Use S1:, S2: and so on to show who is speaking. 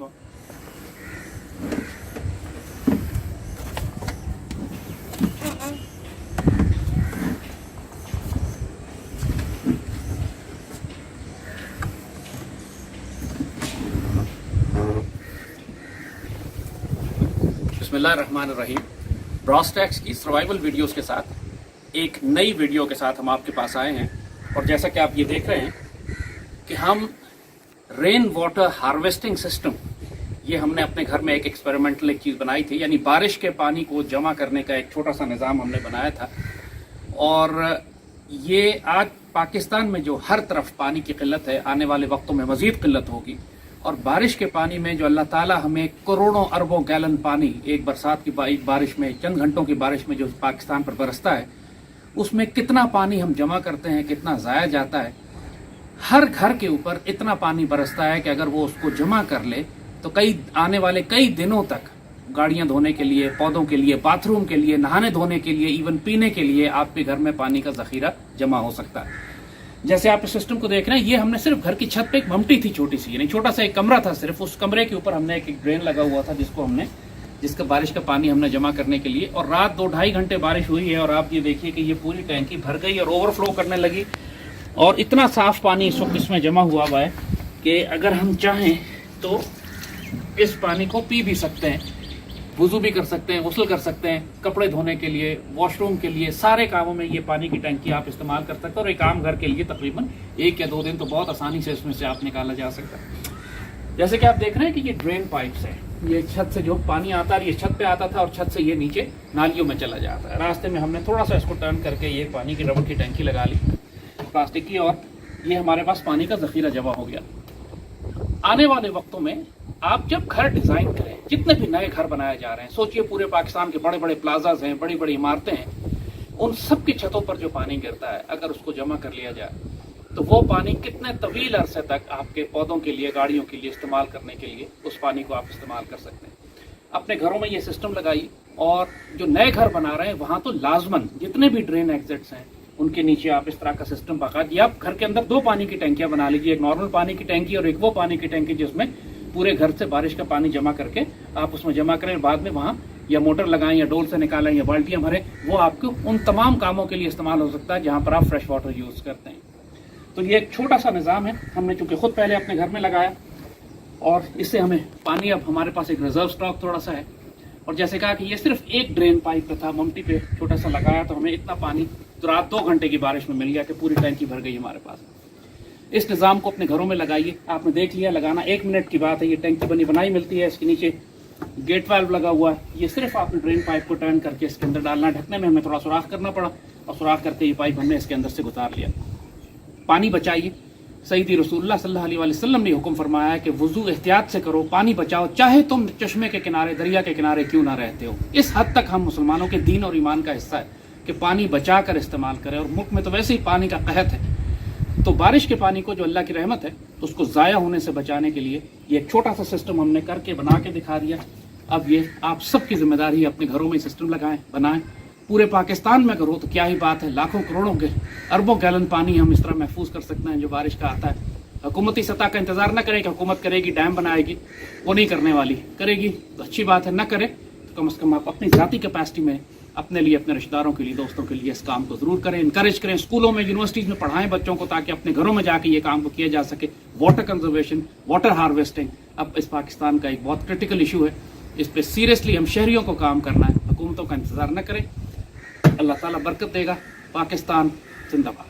S1: وہ بسم اللہ الرحمن الرحیم. براس ٹیکس کی سروائیول ویڈیوز کے ساتھ ایک نئی ویڈیو کے ساتھ ہم آپ کے پاس آئے ہیں. اور جیسا کہ آپ یہ دیکھ رہے ہیں کہ ہم رین واٹر ہارویسٹنگ سسٹم یہ ہم نے اپنے گھر میں ایک ایکسپیریمنٹل ایک چیز بنائی تھی، یعنی بارش کے پانی کو جمع کرنے کا ایک چھوٹا سا نظام ہم نے بنایا تھا. اور یہ آج پاکستان میں جو ہر طرف پانی کی قلت ہے، آنے والے وقتوں میں مزید قلت ہوگی. اور بارش کے پانی میں جو اللہ تعالیٰ ہمیں کروڑوں اربوں گیلن پانی ایک برسات کی بارش میں، چند گھنٹوں کی بارش میں جو پاکستان پر برستا ہے، اس میں کتنا پانی ہم جمع کرتے ہیں، کتنا ضائع جاتا ہے. ہر گھر کے اوپر اتنا پانی برستا ہے کہ اگر وہ اس کو جمع کر لے تو آنے والے کئی دنوں تک گاڑیاں دھونے کے لیے، پودوں کے لیے، باتھ روم کے لیے، نہانے دھونے کے لیے، ایون پینے کے لیے آپ کے گھر میں پانی کا ذخیرہ جمع ہو سکتا ہے. جیسے آپ اس سسٹم کو دیکھ رہے ہیں، یہ ہم نے صرف گھر کی چھت پہ ایک ممٹی تھی چھوٹی سی، یعنی چھوٹا سا ایک کمرہ تھا، صرف اس کمرے کے اوپر ہم نے ایک ڈرین لگا ہوا تھا جس کا بارش کا پانی ہم نے جمع کرنے کے لیے. اور رات 2-2.5 گھنٹے بارش ہوئی ہے اور آپ یہ دیکھیے کہ یہ پوری ٹینکی بھر گئی اور اوور فلو کرنے لگی. اور اتنا صاف پانی اس وقت اس میں جمع ہوا ہے کہ اگر ہم چاہیں تو اس پانی کو پی بھی سکتے ہیں، وضو بھی کر سکتے ہیں، غسل کر سکتے ہیں، کپڑے دھونے کے لیے، واش روم کے لیے، سارے کاموں میں یہ پانی کی ٹینکی آپ استعمال کر سکتے ہیں. اور ایک عام گھر کے لیے تقریباً 1 یا 2 دن تو بہت آسانی سے اس میں سے آپ نکالا جا سکتا ہے. جیسے کہ آپ دیکھ رہے ہیں کہ یہ ڈرین پائپس ہے، یہ چھت سے جو پانی آتا ہے، یہ چھت پہ آتا تھا اور چھت سے یہ نیچے نالیوں میں چلا جاتا ہے. راستے میں ہم نے تھوڑا سا اس کو ٹرن کر کے یہ پانی کی ربڑ کی ٹینکی لگا لی پلاسٹک کی، اور یہ ہمارے پاس پانی کا ذخیرہ جمع ہو گیا. آنے والے وقتوں میں آپ جب گھر ڈیزائن کریں، جتنے بھی نئے گھر بنائے جا رہے ہیں، سوچئے پورے پاکستان کے بڑے بڑے پلازاز ہیں، بڑی بڑی عمارتیں ہیں، ان سب کی چھتوں پر جو پانی گرتا ہے، اگر اس کو جمع کر لیا جائے تو وہ پانی کتنے طویل عرصے تک آپ کے پودوں کے لیے، گاڑیوں کے لیے استعمال کرنے کے لیے اس پانی کو آپ استعمال کر سکتے ہیں. اپنے گھروں میں یہ سسٹم لگائیے. اور جو نئے گھر بنا رہے ہیں وہاں تو لازماً جتنے بھی ڈرین ایگزٹس ہیں ان کے نیچے آپ اس طرح کا سسٹم باقاعدہ، آپ گھر کے اندر 2 پانی کی ٹینکیاں بنا لیجیے، ایک نارمل پانی کی ٹینکی اور ایک وہ پانی کی ٹینکی جس میں پورے گھر سے بارش کا پانی جمع کر کے آپ اس میں جمع کریں، بعد میں وہاں یا موٹر لگائیں یا ڈول سے نکالیں یا بالٹیاں بھریں. وہ آپ کو ان تمام کاموں کے لیے استعمال ہو سکتا ہے جہاں پر آپ فریش واٹر یوز کرتے ہیں. تو یہ ایک چھوٹا سا نظام ہے، ہم نے چونکہ خود پہلے اپنے گھر میں لگایا اور اس سے ہمیں پانی، اب ہمارے پاس ایک ریزرو اسٹاک تھوڑا سا ہے. اور جیسے کہا کہ یہ صرف ایک ڈرین پائپ پہ تھا، ممٹی پہ چھوٹا سا لگایا تو ہمیں اتنا پانی تو رات 2 گھنٹے کی بارش میں مل گیا کہ پوری ٹینکی بھر گئی ہمارے پاس. اس نظام کو اپنے گھروں میں لگائیے. آپ نے دیکھ لیا، لگانا 1 منٹ کی بات ہے. یہ ٹینکی بنائی ملتی ہے، اس کے نیچے گیٹ والو لگا ہوا ہے. یہ صرف آپ نے ڈرین پائپ کو ٹرن کر کے اس کے اندر ڈالنا. ڈھکنے میں ہمیں تھوڑا سوراخ کرنا پڑا اور سوراخ کر کے یہ پائپ ہم نے اس کے اندر سے گزار لیا. پانی بچائیے. سیدی رسول اللہ صلی اللہ علیہ وسلم نے حکم فرمایا ہے کہ وضو احتیاط سے کرو، پانی بچاؤ، چاہے تم چشمے کے کنارے، دریا کے کنارے کیوں نہ رہتے ہو. اس حد تک ہم مسلمانوں کے دین اور ایمان کا حصہ ہے کہ پانی بچا کر استعمال کریں. اور ملک میں تو ویسے ہی پانی کا قحط ہے، تو بارش کے پانی کو جو اللہ کی رحمت ہے اس کو ضائع ہونے سے بچانے کے لیے یہ ایک چھوٹا سا سسٹم ہم نے کر کے بنا کے دکھا دیا. اب یہ آپ سب کی ذمہ داری ہے، اپنے گھروں میں سسٹم لگائیں، بنائیں. پورے پاکستان میں کرو تو کیا ہی بات ہے، لاکھوں کروڑوں کے اربوں گیلن پانی ہم اس طرح محفوظ کر سکتے ہیں جو بارش کا آتا ہے. حکومتی سطح کا انتظار نہ کریں کہ حکومت کرے گی، ڈیم بنائے گی، وہ نہیں کرنے والی. کرے گی تو اچھی بات ہے، نہ کرے تو کم از کم آپ اپنی ذاتی کیپیسٹی میں اپنے لیے، اپنے رشتہ داروں کے لیے، دوستوں کے لیے اس کام کو ضرور کریں. انکریج کریں، اسکولوں میں، یونیورسٹیز میں پڑھائیں بچوں کو تاکہ اپنے گھروں میں جا کے یہ کام کو کیا جا سکے. واٹر کنزرویشن، واٹر ہارویسٹنگ اب اس پاکستان کا ایک بہت کرٹیکل ایشو ہے. اس پہ سیریسلی ہم شہریوں کو کام کرنا ہے، حکومتوں کا انتظار نہ کریں. اللہ تعالیٰ برکت دے گا. پاکستان زندہ باد.